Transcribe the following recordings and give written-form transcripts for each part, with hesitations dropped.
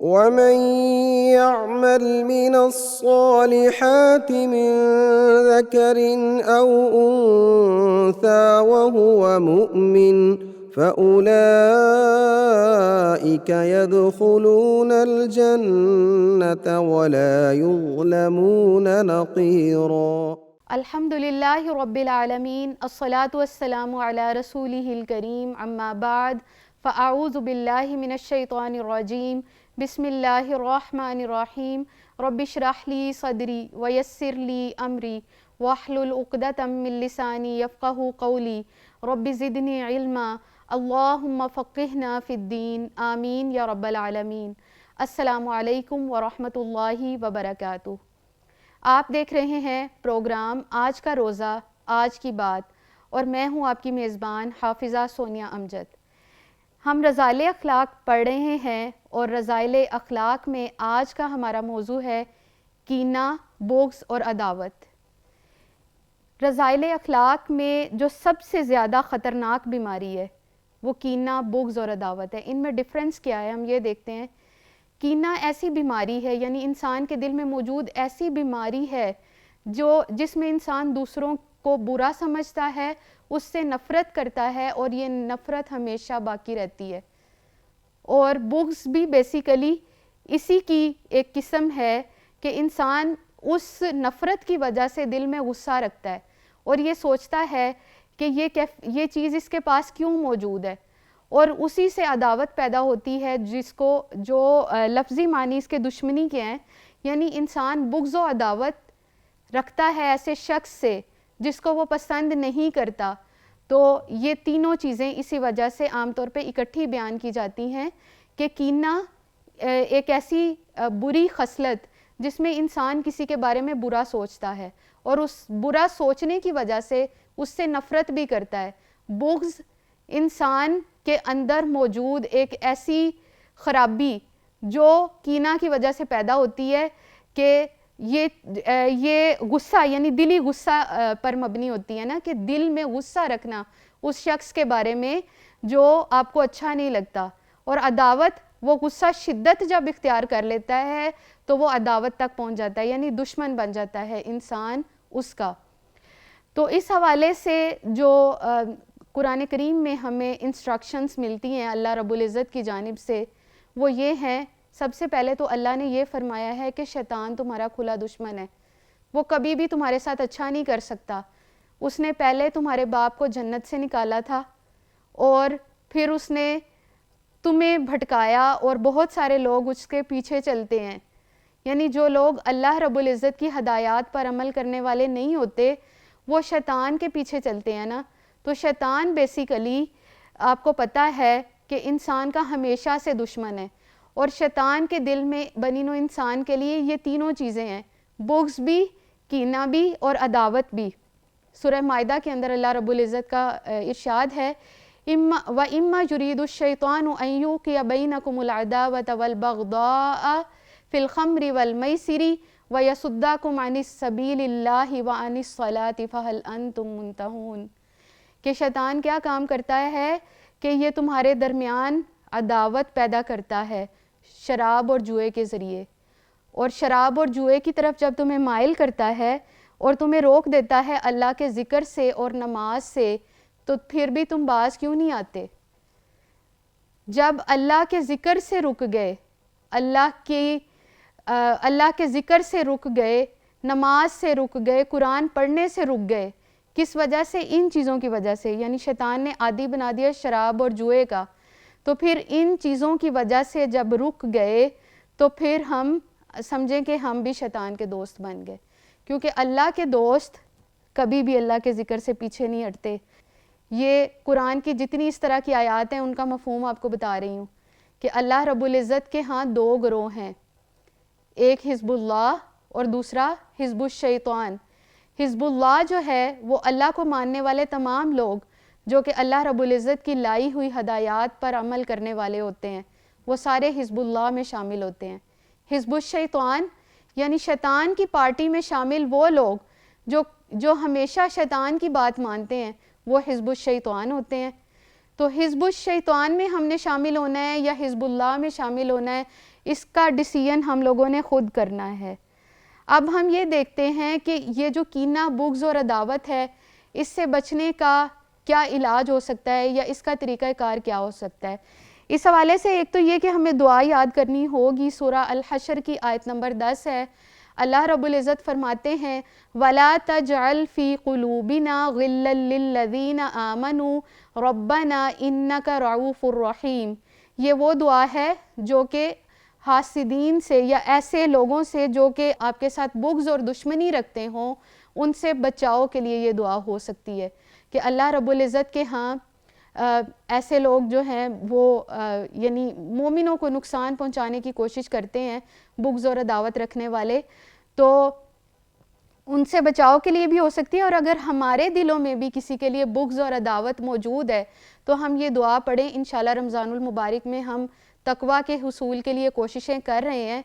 ومن يعمل من الصالحات من ذكر أو أنثى وهو مؤمن فأولئك يدخلون الجنة ولا يظلمون نقيرا۔ الحمدللہ رب العالمین، الصلاۃ والسلام علی رسولہ الکریم، اما بعد فاعوذ باللہ من الشیطان الرجیم، بسم اللہ الرحمن الرحیم۔ رب اشرح لی صدری ویسر لی امری واحلل عقدۃ من لسانی یفقہوا قولی، رب زدنی علما، اللہم فقہنا فی الدین، آمین یا رب العالمین۔ السلام علیکم ورحمۃ اللہ وبرکاتہ۔ آپ دیکھ رہے ہیں پروگرام آج کا روزہ آج کی بات، اور میں ہوں آپ کی میزبان حافظہ سونیا امجد۔ ہم رذائل اخلاق پڑھ رہے ہیں، اور رذائل اخلاق میں آج کا ہمارا موضوع ہے کینہ، بغض اور عداوت۔ رذائل اخلاق میں جو سب سے زیادہ خطرناک بیماری ہے وہ کینہ، بغض اور عداوت ہے۔ ان میں ڈفرینس کیا ہے ہم یہ دیکھتے ہیں۔ کینہ ایسی بیماری ہے، یعنی انسان کے دل میں موجود ایسی بیماری ہے جس میں انسان دوسروں کو برا سمجھتا ہے، اس سے نفرت کرتا ہے، اور یہ نفرت ہمیشہ باقی رہتی ہے۔ اور بغض بھی بیسیکلی اسی کی ایک قسم ہے کہ انسان اس نفرت کی وجہ سے دل میں غصہ رکھتا ہے، اور یہ سوچتا ہے کہ یہ چیز اس کے پاس کیوں موجود ہے، اور اسی سے عداوت پیدا ہوتی ہے، جو لفظی معنی اس کے دشمنی کے ہیں، یعنی انسان بغض و عداوت رکھتا ہے ایسے شخص سے جس کو وہ پسند نہیں کرتا۔ تو یہ تینوں چیزیں اسی وجہ سے عام طور پہ اکٹھی بیان کی جاتی ہیں کہ کینہ ایک ایسی بری خصلت جس میں انسان کسی کے بارے میں برا سوچتا ہے، اور اس برا سوچنے کی وجہ سے اس سے نفرت بھی کرتا ہے۔ بغض انسان کے اندر موجود ایک ایسی خرابی جو کینہ کی وجہ سے پیدا ہوتی ہے کہ یہ غصہ، یعنی دلی غصہ پر مبنی ہوتی ہے نا، کہ دل میں غصہ رکھنا اس شخص کے بارے میں جو آپ کو اچھا نہیں لگتا۔ اور عداوت، وہ غصہ شدت جب اختیار کر لیتا ہے تو وہ عداوت تک پہنچ جاتا ہے، یعنی دشمن بن جاتا ہے انسان اس کا۔ تو اس حوالے سے جو قرآن کریم میں ہمیں انسٹرکشنز ملتی ہیں اللہ رب العزت کی جانب سے، وہ یہ ہیں، سب سے پہلے تو اللہ نے یہ فرمایا ہے کہ شیطان تمہارا کھلا دشمن ہے، وہ کبھی بھی تمہارے ساتھ اچھا نہیں کر سکتا۔ اس نے پہلے تمہارے باپ کو جنت سے نکالا تھا، اور پھر اس نے تمہیں بھٹکایا، اور بہت سارے لوگ اس کے پیچھے چلتے ہیں، یعنی جو لوگ اللہ رب العزت کی ہدایات پر عمل کرنے والے نہیں ہوتے وہ شیطان کے پیچھے چلتے ہیں نا۔ تو شیطان بیسیکلی آپ کو پتہ ہے کہ انسان کا ہمیشہ سے دشمن ہے، اور شیطان کے دل میں بنی نوع انسان کے لیے یہ تینوں چیزیں ہیں، بغض بھی، کینہ بھی، اور عداوت بھی۔ سورہ مائدہ کے اندر اللہ رب العزت کا ارشاد ہے، وَإِمَّا يُرِيدُ الشَّيْطَانُ أَن يُوقِعَ بَيْنَكُمُ الْعَدَاوَةَ وَالْبَغْضَاءَ فِي الْخَمْرِ وَالْمَيْسِرِ وَيَصُدَّكُمْ عَنِ السَّبِيلِ اللَّهِ وَعَنِ الصَّلَاةِ فَهَلْ أَنْتُمْ مُنْتَهُونَ۔ کہ شیطان کیا کام کرتا ہے کہ یہ تمہارے درمیان عداوت پیدا کرتا ہے شراب اور جوئے کے ذریعے، اور شراب اور جوئے کی طرف جب تمہیں مائل کرتا ہے اور تمہیں روک دیتا ہے اللہ کے ذکر سے اور نماز سے، تو پھر بھی تم باز کیوں نہیں آتے؟ جب اللہ کے ذکر سے رک گئے، اللہ کے ذکر سے رک گئے، نماز سے رک گئے، قرآن پڑھنے سے رک گئے، کس وجہ سے؟ ان چیزوں کی وجہ سے، یعنی شیطان نے عادی بنا دیا شراب اور جوئے کا۔ تو پھر ان چیزوں کی وجہ سے جب رک گئے تو پھر ہم سمجھیں کہ ہم بھی شیطان کے دوست بن گئے، کیونکہ اللہ کے دوست کبھی بھی اللہ کے ذکر سے پیچھے نہیں ہٹتے۔ یہ قرآن کی جتنی اس طرح کی آیات ہیں ان کا مفہوم آپ کو بتا رہی ہوں کہ اللہ رب العزت کے ہاں دو گروہ ہیں، ایک حزب اللہ اور دوسرا حزب الشیطان۔ حزب اللہ جو ہے وہ اللہ کو ماننے والے تمام لوگ جو کہ اللہ رب العزت کی لائی ہوئی ہدایات پر عمل کرنے والے ہوتے ہیں، وہ سارے حزب اللہ میں شامل ہوتے ہیں۔ حزب الشیطان یعنی شیطان کی پارٹی میں شامل وہ لوگ جو ہمیشہ شیطان کی بات مانتے ہیں، وہ حزب الشیطان ہوتے ہیں۔ تو حزب الشیطان میں ہم نے شامل ہونا ہے یا حزب اللہ میں شامل ہونا ہے، اس کا ڈیسیژن ہم لوگوں نے خود کرنا ہے۔ اب ہم یہ دیکھتے ہیں کہ یہ جو کینہ، بغض اور عداوت ہے، اس سے بچنے کا کیا علاج ہو سکتا ہے یا اس کا طریقہ کار کیا ہو سکتا ہے۔ اس حوالے سے ایک تو یہ کہ ہمیں دعا یاد کرنی ہوگی، سورہ الحشر کی آیت نمبر 10 ہے۔ اللہ رب العزت فرماتے ہیں وَلَا تَجْعَلْ فِي قُلُوبِنَا غِلًّا لِّلَّذِينَ آمَنُوا رَبَّنَا إِنَّكَ رَءُوفٌ رَحِيمٌ۔ یہ وہ دعا ہے جو کہ حاسدین سے یا ایسے لوگوں سے جو کہ آپ کے ساتھ بغض اور دشمنی رکھتے ہوں، ان سے بچاؤ کے لیے یہ دعا ہو سکتی ہے کہ اللہ رب العزت کے ہاں ایسے لوگ جو ہیں وہ یعنی مومنوں کو نقصان پہنچانے کی کوشش کرتے ہیں، بغض اور عداوت رکھنے والے، تو ان سے بچاؤ کے لیے بھی ہو سکتی ہے۔ اور اگر ہمارے دلوں میں بھی کسی کے لیے بغض اور عداوت موجود ہے تو ہم یہ دعا پڑھیں۔ انشاءاللہ رمضان المبارک میں ہم تقویٰ کے حصول کے لیے کوششیں کر رہے ہیں،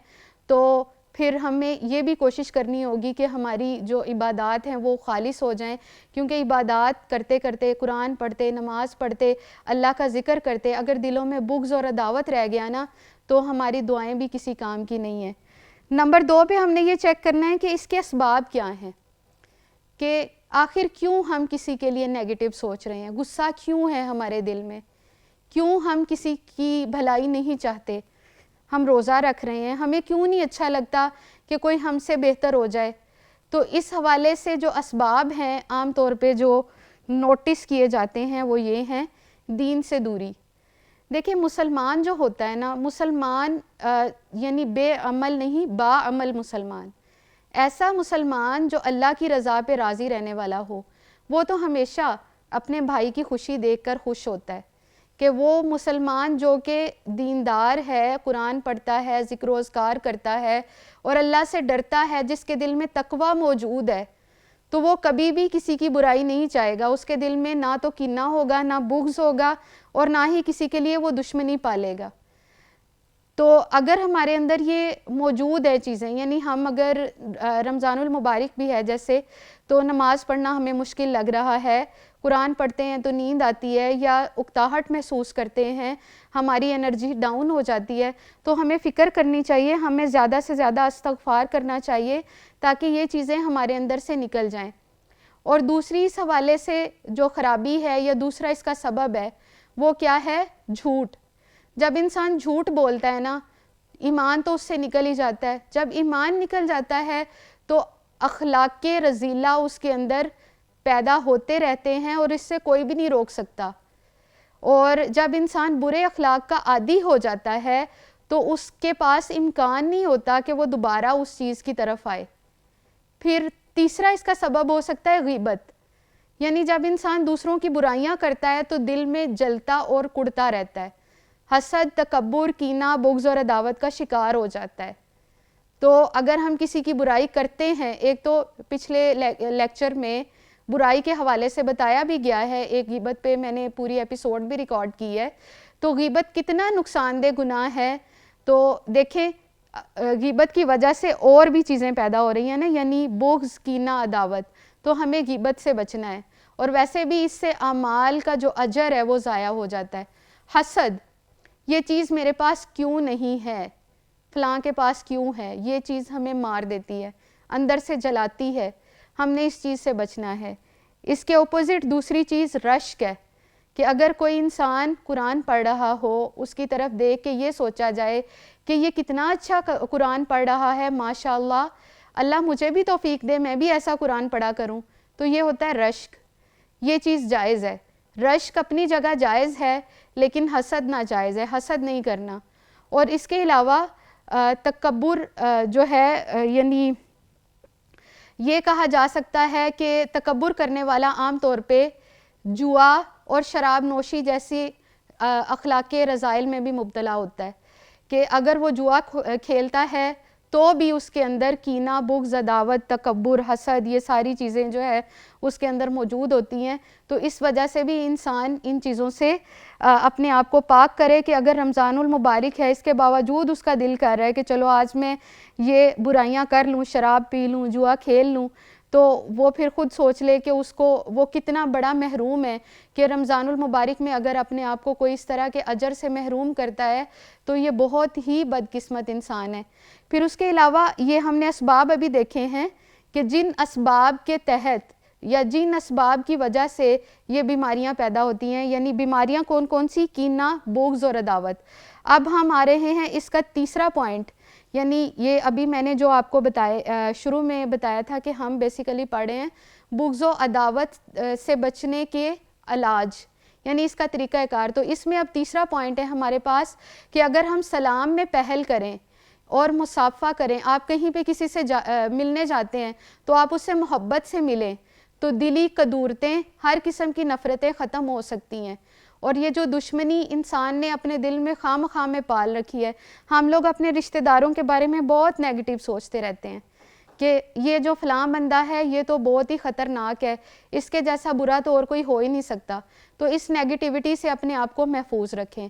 تو پھر ہمیں یہ بھی کوشش کرنی ہوگی کہ ہماری جو عبادات ہیں وہ خالص ہو جائیں، کیونکہ عبادات کرتے کرتے، قرآن پڑھتے، نماز پڑھتے، اللہ کا ذکر کرتے، اگر دلوں میں بغض اور عداوت رہ گیا نا تو ہماری دعائیں بھی کسی کام کی نہیں ہیں۔ نمبر 2 پہ ہم نے یہ چیک کرنا ہے کہ اس کے اسباب کیا ہیں، کہ آخر کیوں ہم کسی کے لیے نیگیٹو سوچ رہے ہیں، غصہ کیوں ہے ہمارے دل میں، کیوں ہم کسی کی بھلائی نہیں چاہتے، ہم روزہ رکھ رہے ہیں، ہمیں کیوں نہیں اچھا لگتا کہ کوئی ہم سے بہتر ہو جائے۔ تو اس حوالے سے جو اسباب ہیں عام طور پہ جو نوٹس کیے جاتے ہیں وہ یہ ہیں: دین سے دوری۔ دیکھیں مسلمان جو ہوتا ہے نا، مسلمان یعنی بے عمل نہیں، با عمل مسلمان، ایسا مسلمان جو اللہ کی رضا پہ راضی رہنے والا ہو، وہ تو ہمیشہ اپنے بھائی کی خوشی دیکھ کر خوش ہوتا ہے، کہ وہ مسلمان جو کہ دیندار ہے، قرآن پڑھتا ہے، ذکر و اذکار کرتا ہے اور اللہ سے ڈرتا ہے، جس کے دل میں تقویٰ موجود ہے، تو وہ کبھی بھی کسی کی برائی نہیں چاہے گا۔ اس کے دل میں نہ تو کینہ ہوگا، نہ بغض ہوگا، اور نہ ہی کسی کے لیے وہ دشمنی پالے گا۔ تو اگر ہمارے اندر یہ موجود ہے چیزیں، یعنی ہم اگر رمضان المبارک بھی ہے جیسے، تو نماز پڑھنا ہمیں مشکل لگ رہا ہے، قرآن پڑھتے ہیں تو نیند آتی ہے یا اکتاہٹ محسوس کرتے ہیں، ہماری انرجی ڈاؤن ہو جاتی ہے، تو ہمیں فکر کرنی چاہیے، ہمیں زیادہ سے زیادہ استغفار کرنا چاہیے تاکہ یہ چیزیں ہمارے اندر سے نکل جائیں۔ اور دوسری اس حوالے سے جو خرابی ہے یا دوسرا اس کا سبب ہے وہ کیا ہے؟ جھوٹ۔ جب انسان جھوٹ بولتا ہے نا، ایمان تو اس سے نکل ہی جاتا ہے۔ جب ایمان نکل جاتا ہے تو اخلاق رذیلہ اس کے اندر پیدا ہوتے رہتے ہیں اور اس سے کوئی بھی نہیں روک سکتا۔ اور جب انسان برے اخلاق کا عادی ہو جاتا ہے تو اس کے پاس امکان نہیں ہوتا کہ وہ دوبارہ اس چیز کی طرف آئے۔ پھر تیسرا اس کا سبب ہو سکتا ہے غیبت، یعنی جب انسان دوسروں کی برائیاں کرتا ہے تو دل میں جلتا اور کڑتا رہتا ہے، حسد، تکبر، کینہ، بغض اور عداوت کا شکار ہو جاتا ہے۔ تو اگر ہم کسی کی برائی کرتے ہیں، ایک تو پچھلے لیکچر میں برائی کے حوالے سے بتایا بھی گیا ہے، ایک غیبت پہ میں نے پوری ایپیسوڈ بھی ریکارڈ کی ہے، تو غیبت کتنا نقصان دہ گناہ ہے۔ تو دیکھیں غیبت کی وجہ سے اور بھی چیزیں پیدا ہو رہی ہیں نا، یعنی بغض، کینہ، عداوت، تو ہمیں غیبت سے بچنا ہے۔ اور ویسے بھی اس سے اعمال کا جو اجر ہے وہ ضائع ہو جاتا ہے۔ حسد، یہ چیز میرے پاس کیوں نہیں ہے، فلاں کے پاس کیوں ہے، یہ چیز ہمیں مار دیتی ہے، اندر سے جلاتی ہے، ہم نے اس چیز سے بچنا ہے۔ اس کے اپوزٹ دوسری چیز رشک ہے، کہ اگر کوئی انسان قرآن پڑھ رہا ہو، اس کی طرف دیکھ کے یہ سوچا جائے کہ یہ کتنا اچھا قرآن پڑھ رہا ہے، ماشاءاللہ، اللہ مجھے بھی توفیق دے، میں بھی ایسا قرآن پڑھا کروں، تو یہ ہوتا ہے رشک۔ یہ چیز جائز ہے، رشک اپنی جگہ جائز ہے، لیکن حسد ناجائز ہے، حسد نہیں کرنا۔ اور اس کے علاوہ تکبر جو ہے، یعنی یہ کہا جا سکتا ہے کہ تکبر کرنے والا عام طور پہ جوا اور شراب نوشی جیسی اخلاقی رذائل میں بھی مبتلا ہوتا ہے، کہ اگر وہ جوا کھیلتا ہے تو بھی اس کے اندر کینہ، بغض، عداوت، تکبر، حسد، یہ ساری چیزیں جو ہے اس کے اندر موجود ہوتی ہیں۔ تو اس وجہ سے بھی انسان ان چیزوں سے اپنے آپ کو پاک کرے، کہ اگر رمضان المبارک ہے اس کے باوجود اس کا دل کر رہا ہے کہ چلو آج میں یہ برائیاں کر لوں، شراب پی لوں، جوا کھیل لوں، تو وہ پھر خود سوچ لے کہ اس کو وہ کتنا بڑا محروم ہے کہ رمضان المبارک میں اگر اپنے آپ کو کوئی اس طرح کے اجر سے محروم کرتا ہے تو یہ بہت ہی بدقسمت انسان ہے۔ پھر اس کے علاوہ یہ ہم نے اسباب ابھی دیکھے ہیں کہ جن اسباب کے تحت یا جن اسباب کی وجہ سے یہ بیماریاں پیدا ہوتی ہیں، یعنی بیماریاں کون کون سی؟ کینہ، بغض اور عداوت۔ اب ہم آ رہے ہیں اس کا تیسرا پوائنٹ، یعنی یہ ابھی میں نے جو آپ کو شروع میں بتایا تھا کہ ہم بیسیکلی پڑھ رہے ہیں بغض و عداوت سے بچنے کے علاج، یعنی اس کا طریقہ کار۔ تو اس میں اب تیسرا پوائنٹ ہے ہمارے پاس کہ اگر ہم سلام میں پہل کریں اور مصافحہ کریں، آپ کہیں پہ کسی سے ملنے جاتے ہیں تو آپ اس سے محبت سے ملیں تو دلی قدورتیں، ہر قسم کی نفرتیں ختم ہو سکتی ہیں۔ اور یہ جو دشمنی انسان نے اپنے دل میں خام خام میں پال رکھی ہے، ہم لوگ اپنے رشتہ داروں کے بارے میں بہت نیگیٹو سوچتے رہتے ہیں کہ یہ جو فلاں بندہ ہے یہ تو بہت ہی خطرناک ہے، اس کے جیسا برا تو اور کوئی ہو ہی نہیں سکتا۔ تو اس نیگیٹیوٹی سے اپنے آپ کو محفوظ رکھیں۔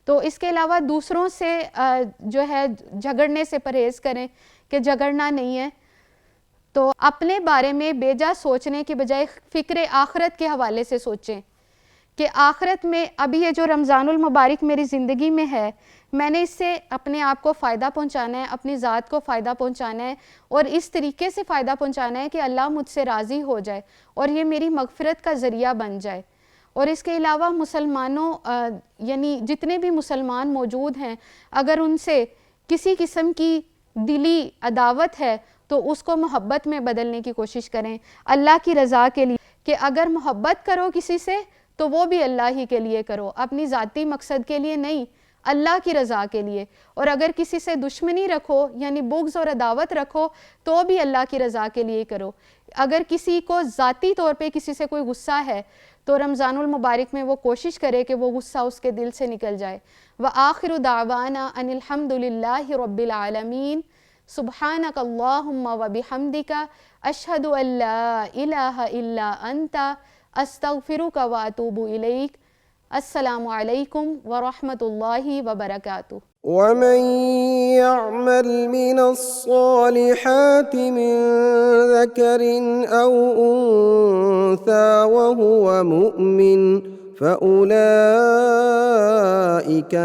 تو اس کے علاوہ دوسروں سے جو ہے جھگڑنے سے پرہیز کریں کہ جھگڑنا نہیں ہے، تو اپنے بارے میں بیجا سوچنے کی بجائے فکر آخرت کے حوالے سے سوچیں کہ آخرت میں ابھی یہ جو رمضان المبارک میری زندگی میں ہے، میں نے اس سے اپنے آپ کو فائدہ پہنچانا ہے، اپنی ذات کو فائدہ پہنچانا ہے، اور اس طریقے سے فائدہ پہنچانا ہے کہ اللہ مجھ سے راضی ہو جائے اور یہ میری مغفرت کا ذریعہ بن جائے۔ اور اس کے علاوہ مسلمانوں یعنی جتنے بھی مسلمان موجود ہیں، اگر ان سے کسی قسم کی دلی عداوت ہے تو اس کو محبت میں بدلنے کی کوشش کریں اللہ کی رضا کے لیے، کہ اگر محبت کرو کسی سے تو وہ بھی اللہ ہی کے لیے کرو، اپنی ذاتی مقصد کے لیے نہیں، اللہ کی رضا کے لیے۔ اور اگر کسی سے دشمنی رکھو یعنی بغض اور عداوت رکھو تو بھی اللہ کی رضا کے لیے کرو۔ اگر کسی کو ذاتی طور پہ کسی سے کوئی غصہ ہے تو رمضان المبارک میں وہ کوشش کرے کہ وہ غصہ اس کے دل سے نکل جائے۔ وآخر دعوانا ان الحمد للہ رب العالمین، سبحانک اللہم وبحمدک، اشہد ان لا الہ الا انت، استغفرک واتوب الیک۔ السلام علیکم ورحمۃ اللہ وبرکاتہ۔ ومن يعمل من الصالحات من ذكر أو أنثى وهو مؤمن فأولئك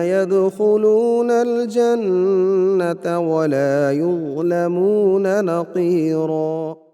يدخلون الجنة ولا يظلمون نقيرا۔